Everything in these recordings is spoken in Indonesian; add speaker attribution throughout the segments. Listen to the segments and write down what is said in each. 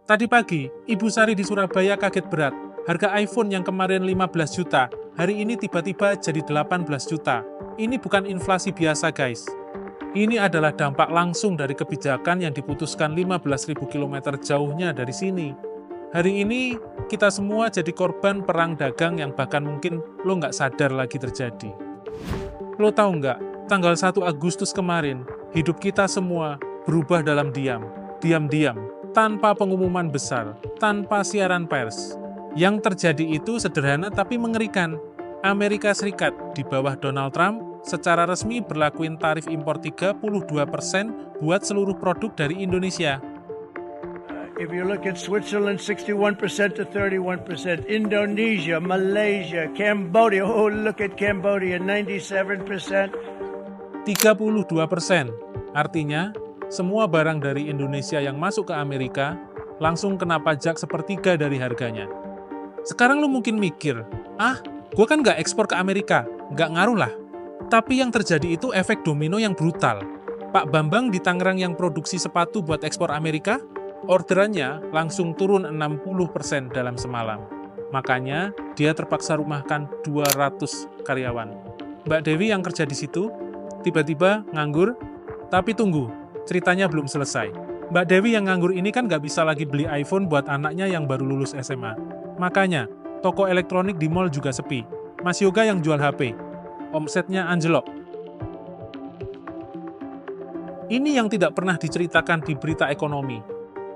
Speaker 1: Tadi pagi, Ibu Sari di Surabaya kaget berat. Harga iPhone yang kemarin 15 juta, hari ini tiba-tiba jadi 18 juta. Ini bukan inflasi biasa, guys. Ini adalah dampak langsung dari kebijakan yang diputuskan 15.000 km jauhnya dari sini. Hari ini, kita semua jadi korban perang dagang yang bahkan mungkin lo nggak sadar lagi terjadi. Lo tahu nggak, tanggal 1 Agustus kemarin, hidup kita semua berubah dalam diam-diam, tanpa pengumuman besar, tanpa siaran pers. Yang terjadi itu sederhana tapi mengerikan. Amerika Serikat di bawah Donald Trump secara resmi berlakuin tarif impor 32% buat seluruh produk dari Indonesia.
Speaker 2: If you look at Switzerland, 61% to 31%. Indonesia, Malaysia, Cambodia. Oh, look at Cambodia, 97%.
Speaker 1: 32%. Artinya, semua barang dari Indonesia yang masuk ke Amerika langsung kena pajak sepertiga dari harganya. Sekarang lu mungkin mikir, gue kan nggak ekspor ke Amerika, nggak ngaruh lah. Tapi yang terjadi itu efek domino yang brutal. Pak Bambang di Tangerang yang produksi sepatu buat ekspor Amerika, orderannya langsung turun 60% dalam semalam. Makanya, dia terpaksa rumahkan 200 karyawan. Mbak Dewi yang kerja di situ, tiba-tiba nganggur, tapi tunggu, ceritanya belum selesai. Mbak Dewi yang nganggur ini kan nggak bisa lagi beli iPhone buat anaknya yang baru lulus SMA. Makanya, toko elektronik di mall juga sepi. Mas Yoga yang jual HP, omsetnya anjlok. Ini yang tidak pernah diceritakan di berita ekonomi.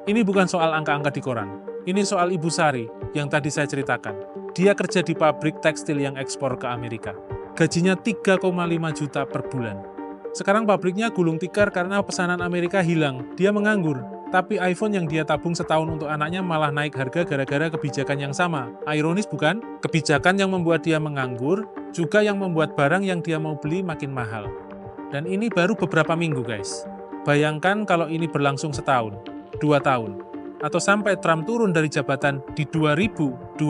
Speaker 1: Ini bukan soal angka-angka di koran. Ini soal Ibu Sari yang tadi saya ceritakan. Dia kerja di pabrik tekstil yang ekspor ke Amerika. Gajinya 3,5 juta per bulan. Sekarang pabriknya gulung tikar karena pesanan Amerika hilang. Dia menganggur. Tapi iPhone yang dia tabung setahun untuk anaknya malah naik harga gara-gara kebijakan yang sama. Ironis bukan? Kebijakan yang membuat dia menganggur, juga yang membuat barang yang dia mau beli makin mahal. Dan ini baru beberapa minggu, guys. Bayangkan kalau ini berlangsung setahun, 2 tahun, atau sampai Trump turun dari jabatan di 2029.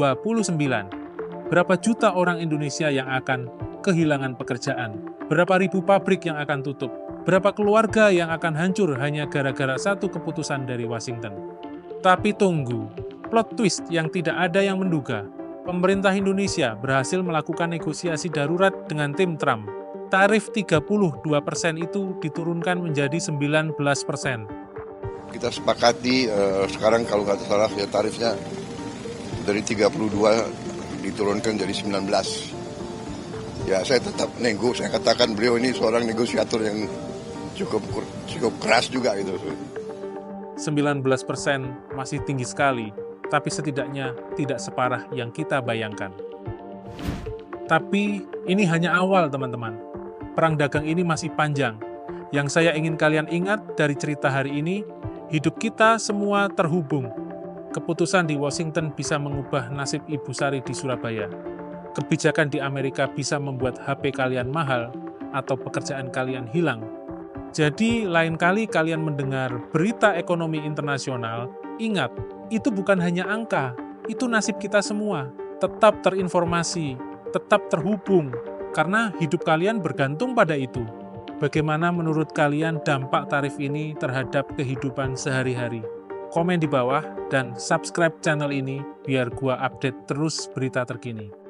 Speaker 1: Berapa juta orang Indonesia yang akan kehilangan pekerjaan? Berapa ribu pabrik yang akan tutup? Berapa keluarga yang akan hancur hanya gara-gara satu keputusan dari Washington? Tapi tunggu, plot twist yang tidak ada yang menduga. Pemerintah Indonesia berhasil melakukan negosiasi darurat dengan tim Trump. Tarif 32% itu diturunkan menjadi 19%.
Speaker 3: Kita sepakati sekarang kalau nggak salah ya tarifnya dari 32 diturunkan jadi 19. Ya saya tetap nego, saya katakan beliau ini seorang negosiator yang cukup keras juga gitu.
Speaker 1: 19% masih tinggi sekali, tapi setidaknya tidak separah yang kita bayangkan. Tapi ini hanya awal, teman-teman. Perang dagang ini masih panjang. Yang saya ingin kalian ingat dari cerita hari ini, hidup kita semua terhubung. Keputusan di Washington bisa mengubah nasib Ibu Sari di Surabaya. Kebijakan di Amerika bisa membuat HP kalian mahal atau pekerjaan kalian hilang. Jadi, lain kali kalian mendengar berita ekonomi internasional, ingat, itu bukan hanya angka, itu nasib kita semua. Tetap terinformasi, tetap terhubung, karena hidup kalian bergantung pada itu. Bagaimana menurut kalian dampak tarif ini terhadap kehidupan sehari-hari? Komen di bawah dan subscribe channel ini biar gua update terus berita terkini.